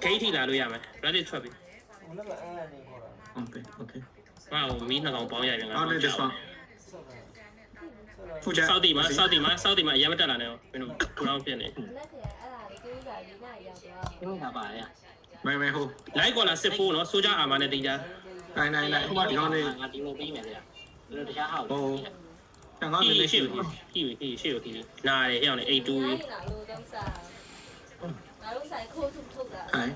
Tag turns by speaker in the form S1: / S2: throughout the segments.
S1: ဂိတ်ထိလာလို့ရမယ် ready ထွက်ပြီ
S2: Okay.
S1: ငါ့ကိုမီးနှစ်ကောင်ပေါင်းရပြန်ငါ
S2: I'll do this one. ဖူချာ
S1: စောက်တီမှာအရင်မတက်လာနဲ့မင်းတို့ကိုတော့ပြည့်နေ
S2: မဲဟို
S1: လိုက်ကောလာစစ်ဖိုးနော်ဆိုကြအာမနဲ့တင်ကြ
S2: နိုင်ဟိုမှာဒီကောင်လေး
S3: ငါဒီလိုပေးမယ်ဗျာတို့တရားဟောက်
S2: ဟိုတန်ကောင်းလေးရှိဘူး
S1: ဟိနားတယ်ဟဲ့အောင်လေ82
S4: ငါတို့ဆိုင်ခိုးထုတ်ထုတ်တာ
S2: ဟိုင်း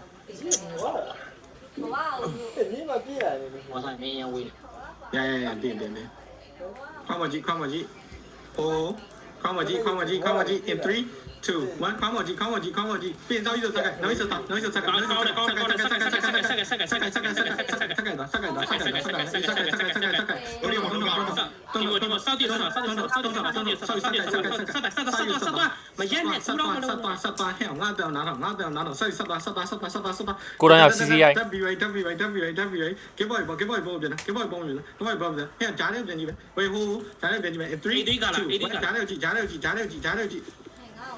S4: ဘဝကို
S5: 你妈逼来的，
S3: မောဆိုင်မင်းရဝေး
S2: ရတင်ခေါမကြီးဟိုခေါမကြီးin 3 2 1ခေါမကြီးပြင်တော့ရစကနော်စတာ
S1: မရက်နဲ့စတော့မလို့
S2: စတာဟဲ့ငါပြောင်းနာတော့စတာ
S6: ကိုရန်ရောက် CCI
S2: WI ကေဘောပုံပြန်ဟဲ့ကြားနေပြန်ကြည့်ပဲဝေဟိုကြားနေပြန်ကြည့်ပဲ3 2 1ကြားနေကြည့်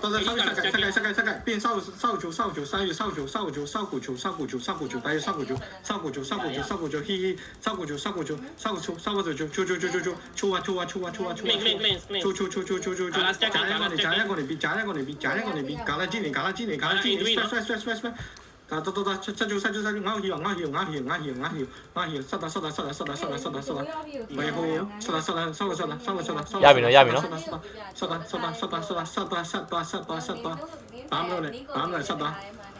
S2: တော်တော်စက变少球，三月少球，少股球，白月少股球，嘿，少股球，抽啊，加两个你比，搞了几年，摔。啊，走，这就，俺去，杀，喂吼，杀，
S6: ရပြီနော်
S2: ဘာမလို့လဲဆက်သွား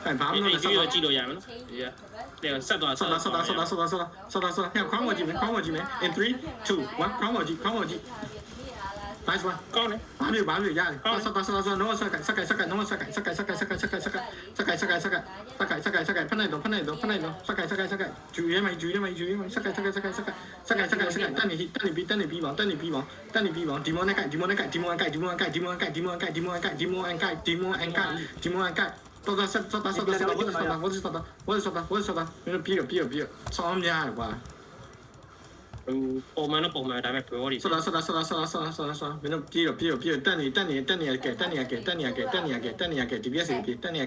S2: အဲ့ဘာမလို့လဲဆက်
S1: ဒီ
S2: သွား
S1: ကြည့်လို့ရမယ်နော်ဒီဆက်သွား
S2: ဟဲ့ခေါင်းမကြည့်မယ်in 3 2 1ခေါင်းမကြည့် nice one
S1: ကောင်းတယ်
S2: ဘာလို့ရတယ်ဆက်တော့စကစကနော်စကဖနိုင်တော့စကဂျူရဲမိုင်စကတန်နေပြီးပါဒီမောန်ကိုက်တော်တော်ဆက်ဝတ်မင်းဆောင်းများကွာ
S1: ပုံမှန်ဒါပေမဲ့ဘယ်လိုဒီ
S2: ဆောမင်းတို့ပြေတက်နေ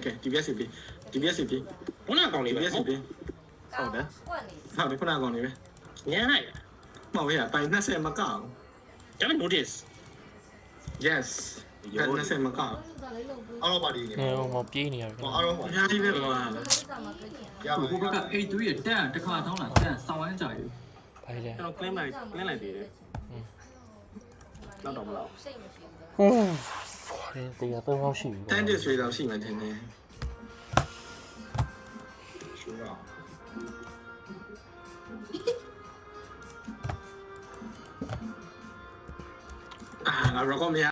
S2: ကဲ DBS ပြေ
S1: ဘုနာကောင်လေးပဲ
S2: DBS ပြေဟုတ်တယ်ခုနကောင်လေးပဲ
S1: ညမ်းလိုက်
S2: မဟုတ်ရပိုင်20မကောက်
S1: ဒါပေမဲ့ notice
S2: yes 20မကောက်
S5: 阿拉巴的，
S6: ဟိုပြေးနေရပြီ
S5: 阿拉巴
S2: အများကြီးပဲကွာ
S5: 的，
S7: ဟိုဘက်က83ရဲ့တန်းတစ်ခါထောင်းလာတန်းစောင်းဝမ်းကြရည်
S6: ဘာလဲ
S1: ကျွန်တော် claim လိုက်သေးတယ်တော့မလား
S4: စိတ်မရှိဘူး
S6: ဟိုးတရားတော့ဟောရှိပြီ
S2: တန်းတစ်ဆွေတော့ရှိမှထင်တယ်
S5: 说啊，
S2: ငါ record မရ